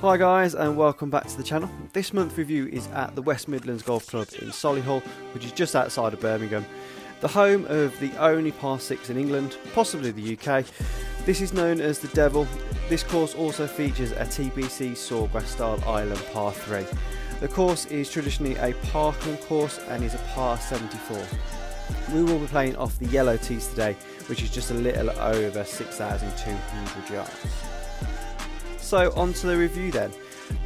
Hi guys, and welcome back to the channel. This month's review is at the West Midlands Golf Club in Solihull, which is just outside of Birmingham, the home of the only par 6 in England, possibly the UK. This is known as the Devil. This course also features a TPC Sawgrass style island par 3. The course is traditionally a parkland course and is a par 74. We will be playing off the yellow tees today, which is just a little over 6,200 yards. So on to the review then.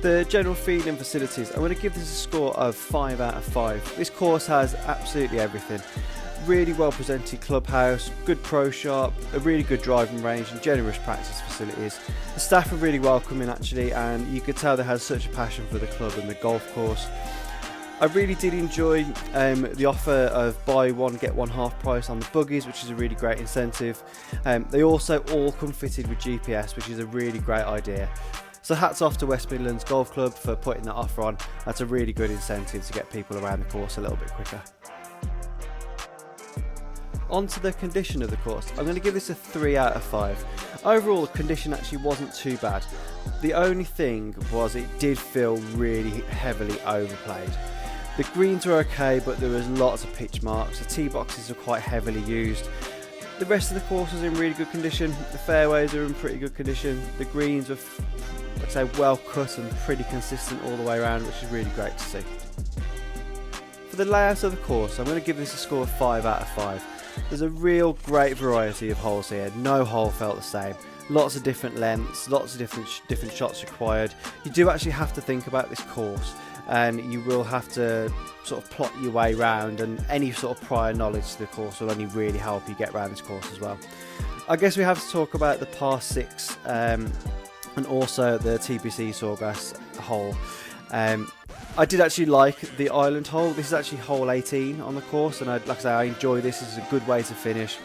The general feeling and facilities, I'm going to give this a score of 5 out of 5. This course has absolutely everything. Really well presented clubhouse, good pro shop, a really good driving range and generous practice facilities. The staff are really welcoming actually, and you could tell they had such a passion for the club and the golf course. I really did enjoy the offer of buy one get one half price on the buggies, which is a really great incentive. They also all come fitted with GPS, which is a really great idea. So hats off to West Midlands Golf Club for putting that offer on. That's a really good incentive to get people around the course a little bit quicker. On to the condition of the course, I'm going to give this a 3 out of 5. Overall, the condition actually wasn't too bad. The only thing was it did feel really heavily overplayed. The greens were okay, but there was lots of pitch marks. The tee boxes are quite heavily used. The rest of the course was in really good condition. The fairways are in pretty good condition. The greens were, like I say, well cut and pretty consistent all the way around, which is really great to see. For the layout of the course, I'm going to give this a score of 5 out of 5. There's a real great variety of holes here. No hole felt the same. Lots of different lengths, lots of different shots required. You do actually have to think about this course, and you will have to sort of plot your way around, and any sort of prior knowledge to the course will only really help you get around this course as well. I guess we have to talk about the par 6 and also the TPC Sawgrass hole. I did actually like the island hole. This is actually hole 18 on the course, and like I say, I enjoy this. This is a good way to finish.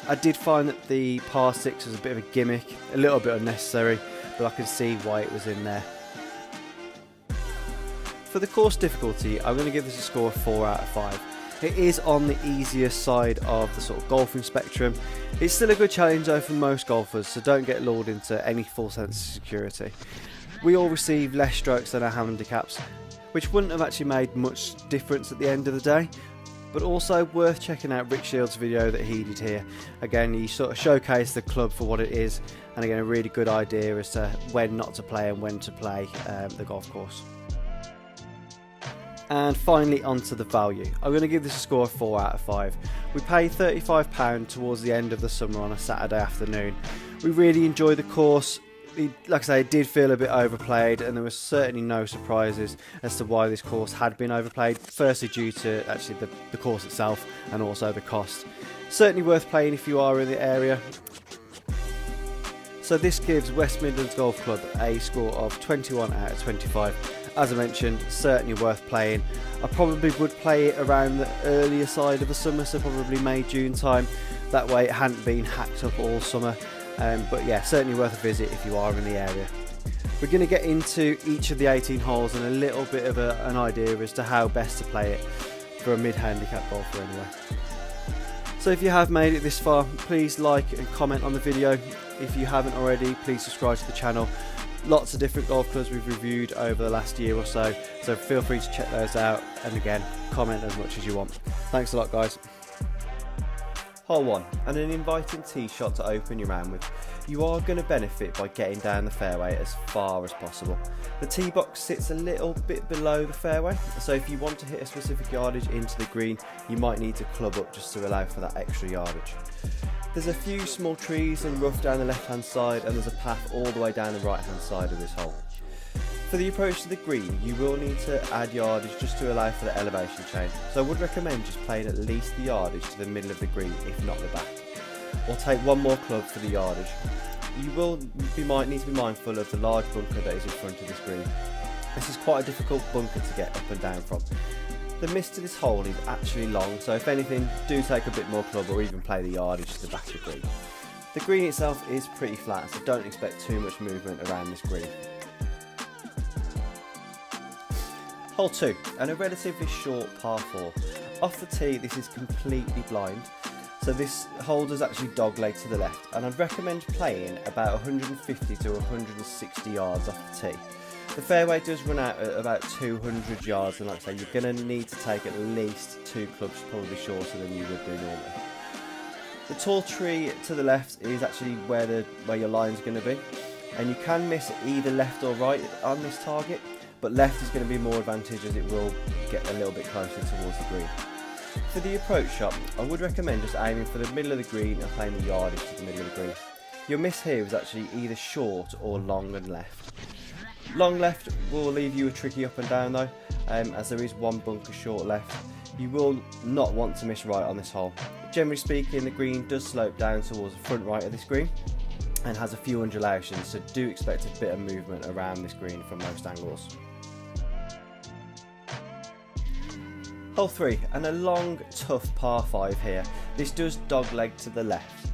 I did find that the par 6 was a bit of a gimmick, a little bit unnecessary, but I can see why it was in there. For the course difficulty, I'm going to give this a score of 4 out of 5. It is on the easier side of the sort of golfing spectrum. It's still a good challenge though for most golfers, so don't get lured into any false sense of security. We all receive less strokes than our handicaps, which wouldn't have actually made much difference at the end of the day. But also worth checking out Rick Shields' video that he did here. Again, he sort of showcased the club for what it is, and again a really good idea as to when not to play and when to play the golf course. And finally, onto the value. I'm going to give this a score of 4 out of 5. We paid £35 towards the end of the summer on a Saturday afternoon. We really enjoyed the course. Like I say, it did feel a bit overplayed, and there was certainly no surprises as to why this course had been overplayed. Firstly, due to actually the course itself, and also the cost. Certainly worth playing if you are in the area. So this gives West Midlands Golf Club a score of 21 out of 25. As I mentioned, certainly worth playing. I probably would play it around the earlier side of the summer, so probably May, June time. That way it hadn't been hacked up all summer. But yeah, certainly worth a visit if you are in the area. We're going to get into each of the 18 holes and a little bit of an idea as to how best to play it for a mid-handicap golfer anyway. So if you have made it this far, please like and comment on the video. If you haven't already, please subscribe to the channel. Lots of different golf clubs we've reviewed over the last year or so feel free to check those out, and again, comment as much as you want. Thanks a lot guys. Hole 1, and an inviting tee shot to open your round with. You are going to benefit by getting down the fairway as far as possible. The tee box sits a little bit below the fairway, so if you want to hit a specific yardage into the green, you might need to club up just to allow for that extra yardage. There's a few small trees and rough down the left hand side, and there's a path all the way down the right hand side of this hole. For the approach to the green, you will need to add yardage just to allow for the elevation change, so I would recommend just playing at least the yardage to the middle of the green, if not the back. Or take one more club for the yardage. You will need to be mindful of the large bunker that is in front of this green. This is quite a difficult bunker to get up and down from. The miss to this hole is actually long, so if anything, do take a bit more club or even play the yardage to the back of the green. The green itself is pretty flat, so don't expect too much movement around this green. Hole 2, and a relatively short par 4. Off the tee, this is completely blind, so this hole does actually dogleg to the left, and I'd recommend playing about 150 to 160 yards off the tee. The fairway does run out at about 200 yards, and like I say, you're going to need to take at least 2 clubs, probably shorter than you would do normally. The tall tree to the left is actually where your line's going to be, and you can miss either left or right on this target, but left is going to be more advantage as it will get a little bit closer towards the green. For the approach shot, I would recommend just aiming for the middle of the green and playing the yardage to the middle of the green. Your miss here is actually either short or long and left. Long left will leave you a tricky up and down though, as there is one bunker short left. You will not want to miss right on this hole. Generally speaking, the green does slope down towards the front right of this green and has a few undulations, so do expect a bit of movement around this green from most angles. Hole 3, and a long, tough par 5 here. This does dogleg to the left.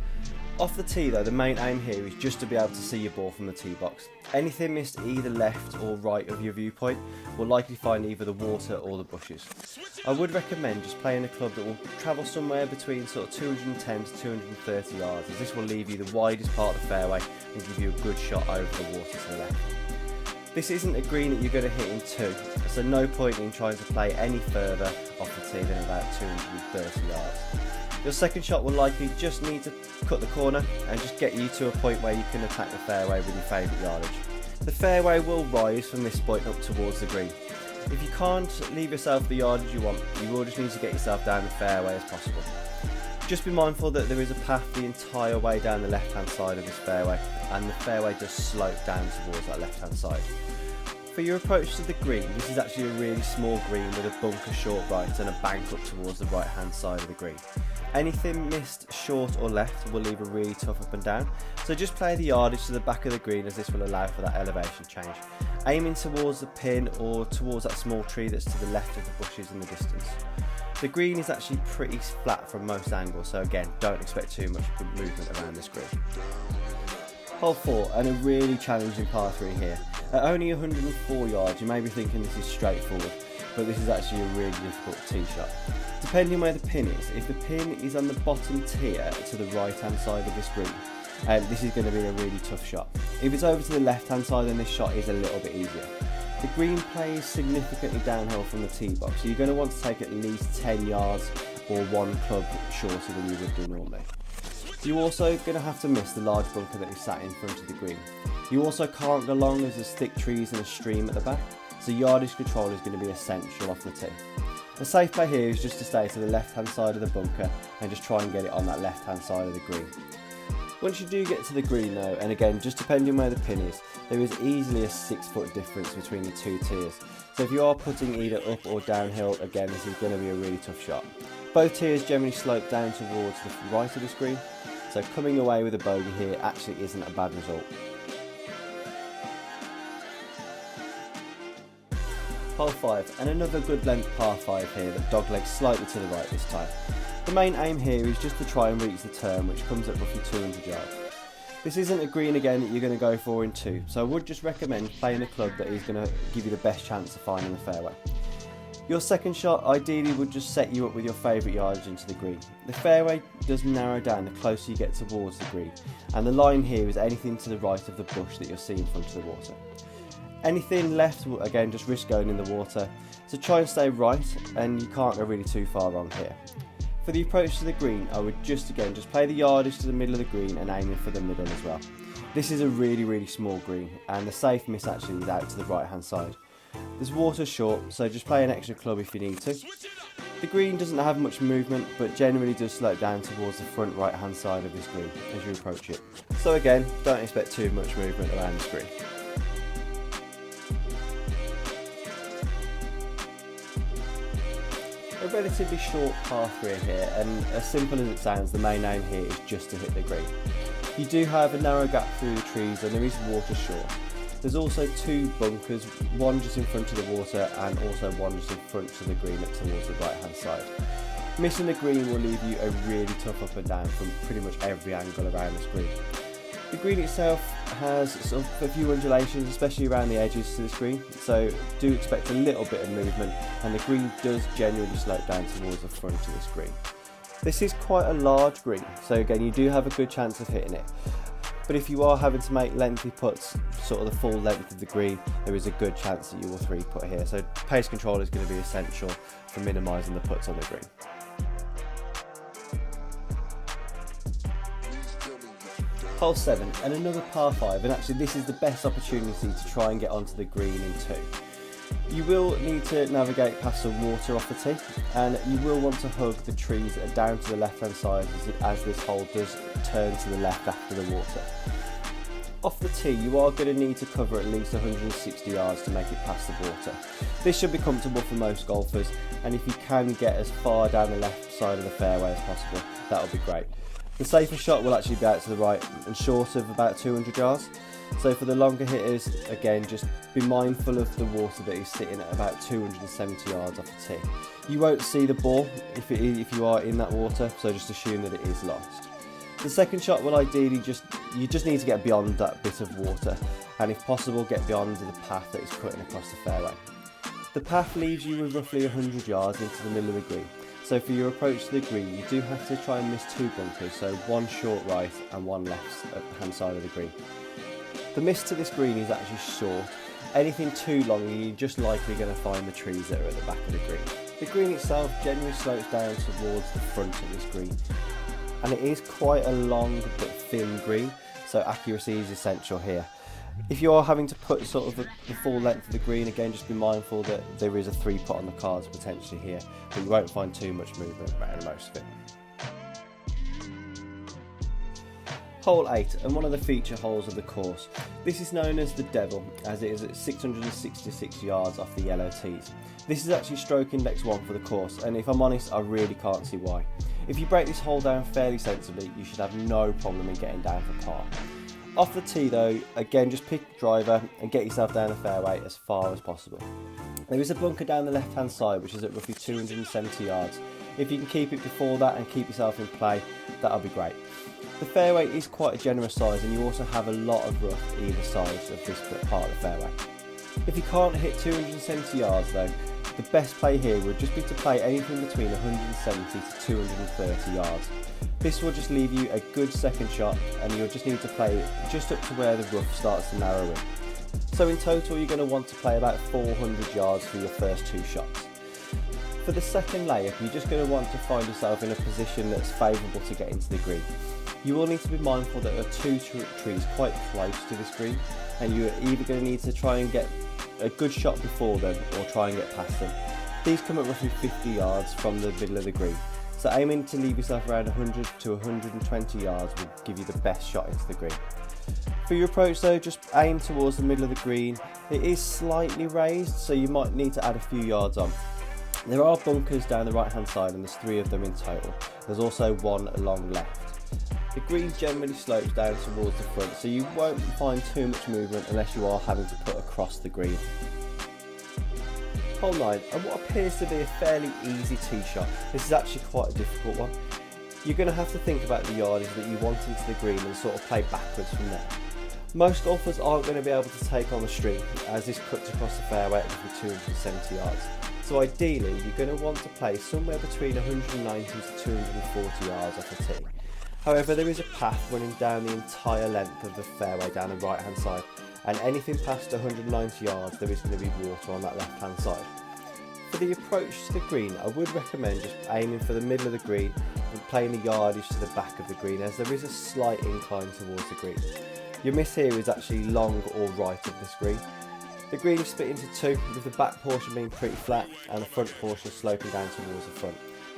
Off the tee though, the main aim here is just to be able to see your ball from the tee box. Anything missed either left or right of your viewpoint will likely find either the water or the bushes. I would recommend just playing a club that will travel somewhere between sort of 210 to 230 yards, as this will leave you the widest part of the fairway and give you a good shot over the water to the left. This isn't a green that you're going to hit in 2, so no point in trying to play any further off the tee than about 230 yards. Your second shot will likely just need to cut the corner and just get you to a point where you can attack the fairway with your favourite yardage. The fairway will rise from this point up towards the green. If you can't leave yourself the yardage you want, you will just need to get yourself down the fairway as possible. Just be mindful that there is a path the entire way down the left hand side of this fairway, and the fairway does slope down towards that left hand side. For your approach to the green, this is actually a really small green with a bunker short right and a bank up towards the right hand side of the green. Anything missed short or left will leave a really tough up and down, so just play the yardage to the back of the green, as this will allow for that elevation change. Aiming towards the pin or towards that small tree that's to the left of the bushes in the distance. The green is actually pretty flat from most angles, so again, don't expect too much movement around this green. Hole 4, and a really challenging par 3 here. At only 104 yards, you may be thinking this is straightforward, but this is actually a really difficult tee shot. Depending where the pin is, if the pin is on the bottom tier to the right hand side of this green, this is going to be a really tough shot. If it's over to the left hand side, then this shot is a little bit easier. The green plays significantly downhill from the tee box, so you're going to want to take at least 10 yards or 1 club shorter than you would do normally. You're also going to have to miss the large bunker that is sat in front of the green. You also can't go long as there's thick trees and a stream at the back, so yardage control is going to be essential off the tee. A safe play here is just to stay to the left hand side of the bunker and just try and get it on that left hand side of the green. Once you do get to the green though, and again just depending where the pin is, there is easily a 6-foot difference between the 2 tiers, so if you are putting either up or downhill, again this is going to be a really tough shot. Both tiers generally slope down towards the right of the screen, so coming away with a bogey here actually isn't a bad result. Hole 5, and another good length par 5 here that doglegs slightly to the right this time. The main aim here is just to try and reach the turn, which comes at roughly 200 yards. This isn't a green again that you're going to go for in 2, so I would just recommend playing a club that is going to give you the best chance of finding the fairway. Your second shot ideally would just set you up with your favourite yardage into the green. The fairway does narrow down the closer you get towards the green, and the line here is anything to the right of the bush that you'll see in front of the water. Anything left will again just risk going in the water, so try and stay right, and you can't go really too far wrong here. For the approach to the green, I would just play the yardage to the middle of the green and aiming for the middle as well. This is a really small green, and the safe miss actually is out to the right hand side. There's water short, so just play an extra club if you need to. The green doesn't have much movement, but generally does slope down towards the front right hand side of this green as you approach it. So again, don't expect too much movement around this green. A relatively short par 3 here, and as simple as it sounds, the main aim here is just to hit the green. You do have a narrow gap through the trees and there is water short. There's also 2 bunkers, one just in front of the water and also one just in front of the green up towards the right hand side. Missing the green will leave you a really tough up and down from pretty much every angle around this green. The green itself has sort of a few undulations, especially around the edges to this green, so do expect a little bit of movement, and the green does generally slope down towards the front of this green. This is quite a large green, so again you do have a good chance of hitting it. But if you are having to make lengthy putts, sort of the full length of the green, there is a good chance that you will 3-putt here. So pace control is going to be essential for minimising the putts on the green. Hole 7, and another par 5, and actually this is the best opportunity to try and get onto the green in 2. You will need to navigate past some water off the tee, and you will want to hug the trees that are down to the left hand side as this hole does turn to the left after the water. Off the tee, you are going to need to cover at least 160 yards to make it past the water. This should be comfortable for most golfers, and if you can get as far down the left side of the fairway as possible, that would be great. The safer shot will actually be out to the right and short of about 200 yards. So for the longer hitters, again, just be mindful of the water that is sitting at about 270 yards off the tee. You won't see the ball if you are in that water, so just assume that it is lost. The second shot will ideally you just need to get beyond that bit of water, and if possible get beyond the path that is cutting across the fairway. The path leaves you with roughly 100 yards into the middle of the green. So for your approach to the green, you do have to try and miss 2 bunkers, so one short right and one left at the hand side of the green. The miss to this green is actually short. Anything too long, you're just likely going to find the trees that are at the back of the green. The green itself generally slopes down towards the front of this green, and it is quite a long but thin green, so accuracy is essential here. If you are having to put sort of the full length of the green, again just be mindful that there is a 3-putt on the cards potentially here, but you won't find too much movement around most of it. Hole 8, and one of the feature holes of the course. This is known as the Devil, as it is at 666 yards off the yellow tees. This is actually stroke index 1 for the course, and if I'm honest, I really can't see why. If you break this hole down fairly sensibly, you should have no problem in getting down for par. Off the tee though, again just pick the driver and get yourself down the fairway as far as possible. There is a bunker down the left hand side which is at roughly 270 yards. If you can keep it before that and keep yourself in play, that'll be great. The fairway is quite a generous size, and you also have a lot of rough either side of this part of the fairway. If you can't hit 270 yards though, the best play here would just be to play anything between 170 to 230 yards. This will just leave you a good second shot, and you'll just need to play just up to where the rough starts to narrow in. So in total you're going to want to play about 400 yards for your first 2 shots. For the second layup, you're just going to want to find yourself in a position that's favourable to get into the green. You will need to be mindful that there are 2 trees quite close to this green, and you're either going to need to try and get a good shot before them or try and get past them. These come at roughly 50 yards from the middle of the green, so aiming to leave yourself around 100 to 120 yards will give you the best shot into the green. For your approach though, just aim towards the middle of the green. It is slightly raised, so you might need to add a few yards on. There are bunkers down the right hand side, and there's 3 of them in total. There's also one along left. The green generally slopes down towards the front, so you won't find too much movement unless you are having to put across the green. Hole 9, and what appears to be a fairly easy tee shot. This is actually quite a difficult one. You're going to have to think about the yardage that you want into the green and sort of play backwards from there. Most golfers aren't going to be able to take on the stream, as this cuts across the fairway at roughly 270 yards. So ideally, you're going to want to play somewhere between 190 to 240 yards off the tee. However, there is a path running down the entire length of the fairway down the right hand side, and anything past 190 yards there is going to be water on that left hand side. For the approach to the green, I would recommend just aiming for the middle of the green and playing the yardage to the back of the green, as there is a slight incline towards the green. Your miss here is actually long or right of this green. The green is split into 2, with the back portion being pretty flat and the front portion sloping down towards the front.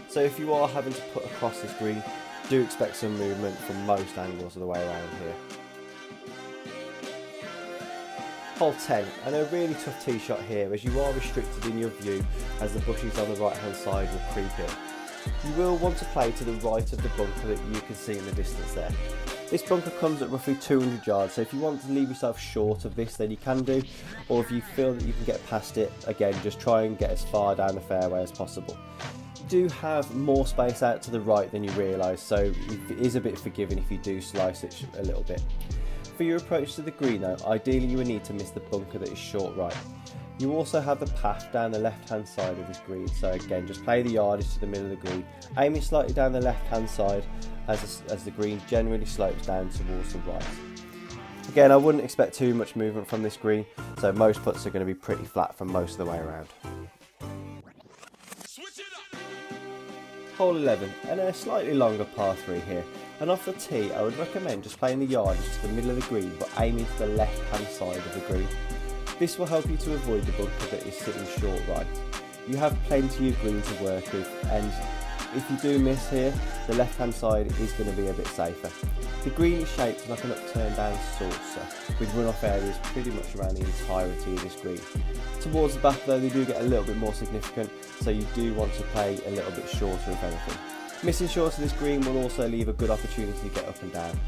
So if you are having to put across this green, do expect some movement from most angles of the way around here. Hole 10, and a really tough tee shot here, as you are restricted in your view as the bushes on the right hand side will creep in. You will want to play to the right of the bunker that you can see in the distance there. This bunker comes at roughly 200 yards, so if you want to leave yourself short of this then you can do, or if you feel that you can get past it, again just try and get as far down the fairway as possible. You do have more space out to the right than you realise, so it is a bit forgiving if you do slice it a little bit. For your approach to the green though, ideally you would need to miss the bunker that is short right. You also have the path down the left hand side of this green, so again just play the yardage to the middle of the green, aiming slightly down the left hand side as the green generally slopes down towards the right. Again, I wouldn't expect too much movement from this green, so most putts are going to be pretty flat from most of the way around. Hole 11, and a slightly longer par 3 here, and off the tee I would recommend just playing the yardage to the middle of the green but aiming to the left hand side of the green. This will help you to avoid the bunker that is sitting short right. You have plenty of green to work with, and if you do miss here, the left hand side is going to be a bit safer. The green is shaped like an upturned down saucer, with runoff areas pretty much around the entirety of this green. Towards the back though, they do get a little bit more significant, so you do want to play a little bit shorter if anything. Missing short of this green will also leave a good opportunity to get up and down.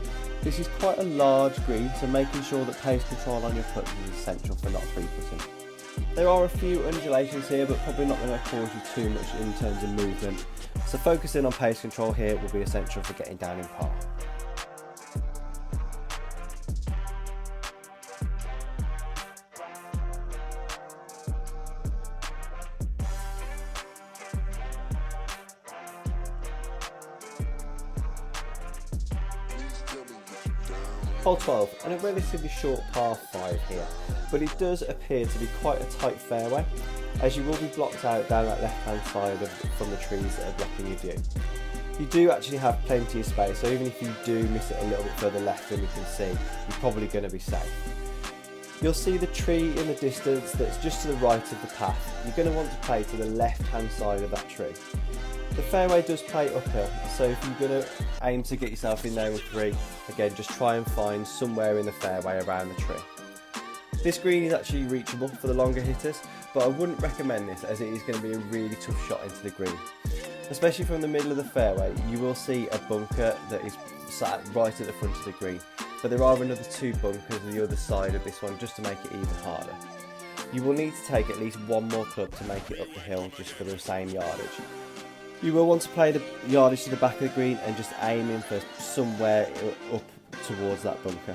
This is quite a large green, so making sure that pace control on your putts is essential for not 3-putting. There are a few undulations here, but probably not going to cause you too much in terms of movement, so focusing on pace control here will be essential for getting down in par. Hole 12, and a relatively short par 5 here, but it does appear to be quite a tight fairway, as you will be blocked out down that left hand side from the trees that are blocking your view. You do actually have plenty of space, so even if you do miss it a little bit further left than you can see, you're probably going to be safe. You'll see the tree in the distance that's just to the right of the path. You're going to want to play to the left hand side of that tree. The fairway does play uphill, so if you're going to aim to get yourself in there with 3, again just try and find somewhere in the fairway around the tree. This green is actually reachable for the longer hitters, but I wouldn't recommend this as it is going to be a really tough shot into the green. Especially from the middle of the fairway, you will see a bunker that is sat right at the front of the green, but there are another 2 bunkers on the other side of this one just to make it even harder. You will need to take at least 1 more club to make it up the hill just for the same yardage. You will want to play the yardage to the back of the green and just aim in for somewhere up towards that bunker.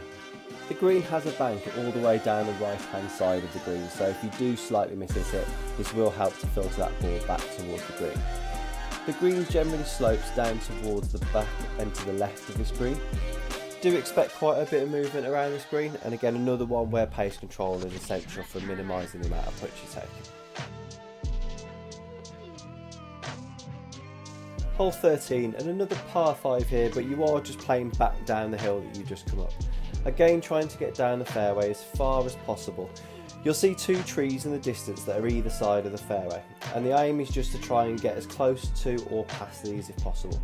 The green has a bank all the way down the right hand side of the green, so if you do slightly miss it, this will help to filter that ball back towards the green. The green generally slopes down towards the back and to the left of this green. Do expect quite a bit of movement around this green, and again another one where pace control is essential for minimising the amount of putts you take. Hole 13, and another par 5 here, but you are just playing back down the hill that you just come up. Again trying to get down the fairway as far as possible. You'll see 2 trees in the distance that are either side of the fairway, and the aim is just to try and get as close to or past these if possible.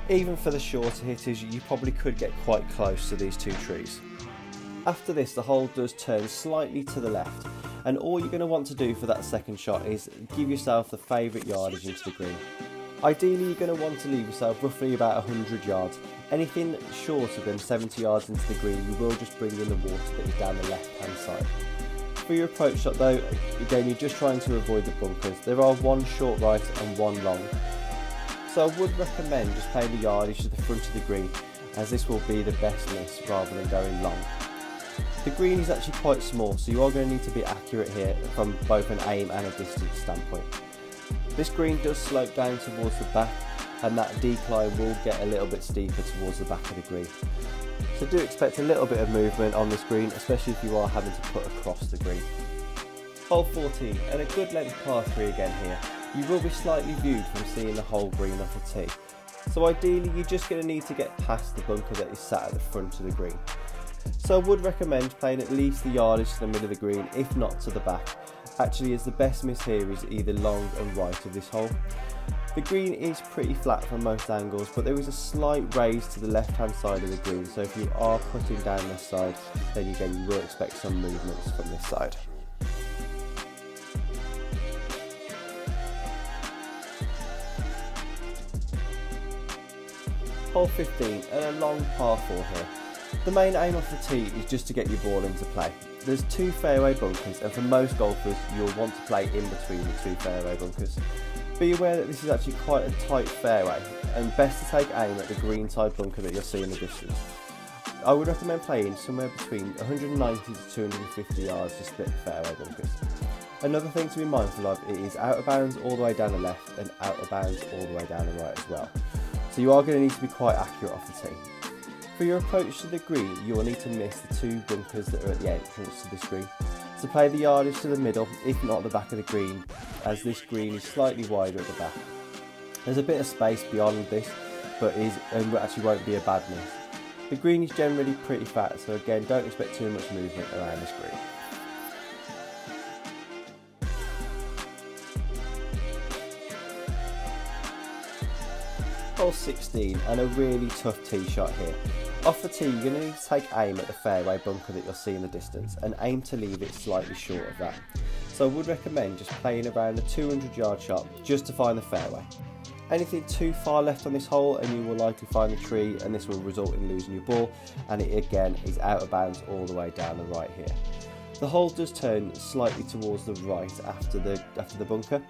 Even for the shorter hitters, you probably could get quite close to these 2 trees. After this, the hole does turn slightly to the left, and all you're going to want to do for that second shot is give yourself the favourite yardage into the green. Ideally, you're going to want to leave yourself roughly about 100 yards. Anything shorter than 70 yards into the green, you will just bring in the water that is down the left hand side. For your approach shot though, again you're just trying to avoid the bunkers. There are 1 short right and 1 long. So I would recommend just playing the yardage to the front of the green, as this will be the best miss rather than going long. The green is actually quite small, so you are going to need to be accurate here from both an aim and a distance standpoint. This green does slope down towards the back, and that decline will get a little bit steeper towards the back of the green. So do expect a little bit of movement on this green, especially if you are having to put across the green. Hole 14, and a good length par 3 again here. You will be slightly viewed from seeing the whole green off the tee. So ideally you're just going to need to get past the bunker that is sat at the front of the green. So I would recommend playing at least the yardage to the middle of the green, if not to the back. Actually, as the best miss here is either long and right of this hole. The green is pretty flat from most angles, but there is a slight raise to the left hand side of the green, so if you are putting down this side, then again you will expect some movements from this side. Hole 15, and a long par 4 here. The main aim off the tee is just to get your ball into play. There's 2 fairway bunkers, and for most golfers you'll want to play in between the 2 fairway bunkers. Be aware that this is actually quite a tight fairway, and best to take aim at the green side bunker that you'll see in the distance. I would recommend playing somewhere between 190 to 250 yards to split the fairway bunkers. Another thing to be mindful of, it is out of bounds all the way down the left and out of bounds all the way down the right as well. So you are going to need to be quite accurate off the tee. For your approach to the green, you will need to miss the 2 bunkers that are at the entrance to this green. So play the yardage to the middle, if not the back of the green, as this green is slightly wider at the back. There's a bit of space beyond this, but actually won't be a bad miss. The green is generally pretty fat, so again, don't expect too much movement around this green. Hole 16, and a really tough tee shot here. Off the tee, you're going to need to take aim at the fairway bunker that you'll see in the distance, and aim to leave it slightly short of that. So I would recommend just playing around a 200-yard shot just to find the fairway. Anything too far left on this hole and you will likely find the tree, and this will result in losing your ball, and it again is out of bounds all the way down the right here. The hole does turn slightly towards the right after the bunker.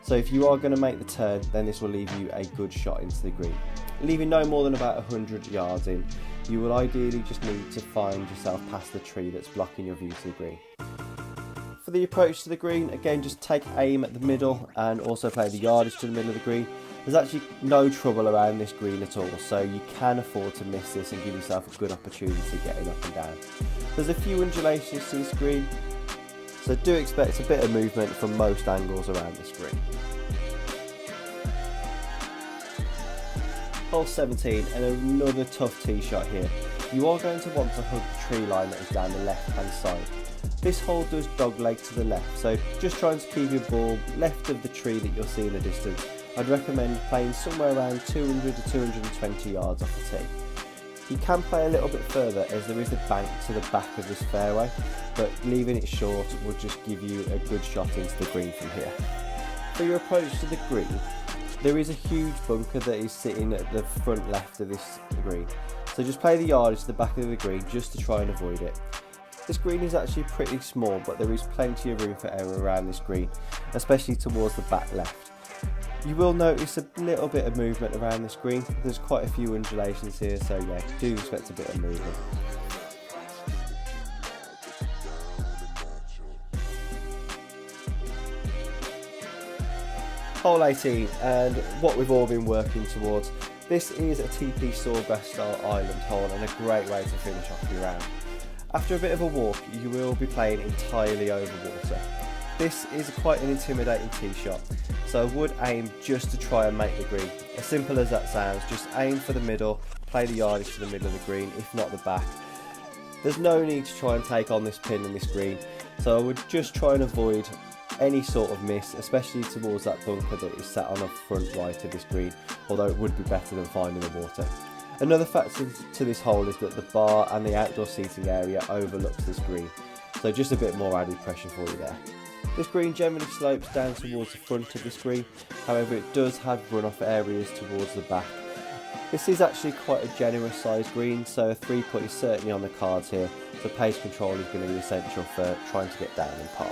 So if you are going to make the turn, then this will leave you a good shot into the green. Leaving no more than about 100 yards in, you will ideally just need to find yourself past the tree that's blocking your view to the green. For the approach to the green, again just take aim at the middle and also play the yardage to the middle of the green. There's actually no trouble around this green at all, so you can afford to miss this and give yourself a good opportunity getting up and down. There's a few undulations to this green, so do expect a bit of movement from most angles around this green. Hole 17, and another tough tee shot here. You are going to want to hug the tree line that is down the left hand side. This hole does dogleg to the left, so just trying to keep your ball left of the tree that you'll see in the distance. I'd recommend playing somewhere around 200 to 220 yards off the tee. You can play a little bit further as there is a bank to the back of this fairway, but leaving it short would just give you a good shot into the green from here. For your approach to the green, there is a huge bunker that is sitting at the front left of this green, so just play the yardage to the back of the green just to try and avoid it. This green is actually pretty small, but there is plenty of room for error around this green, especially towards the back left. You will notice a little bit of movement around this green. There's quite a few undulations here, so yeah, do expect a bit of movement. Hole 18, and what we've all been working towards. This is a TPC Sawgrass style island hole and a great way to finish off your round. After a bit of a walk, you will be playing entirely over water. This is quite an intimidating tee shot, so I would aim just to try and make the green. As simple as that sounds, just aim for the middle, play the yardage to the middle of the green, if not the back. There's no need to try and take on this pin and this green, so I would just try and avoid any sort of miss, especially towards that bunker that is sat on the front right of this green, although it would be better than finding the water. Another factor to this hole is that the bar and the outdoor seating area overlooks this green, so just a bit more added pressure for you there. This green generally slopes down towards the front of this green, however it does have runoff areas towards the back. This is actually quite a generous sized green, so a 3-putt is certainly on the cards here, so pace control is going to be essential for trying to get down in par.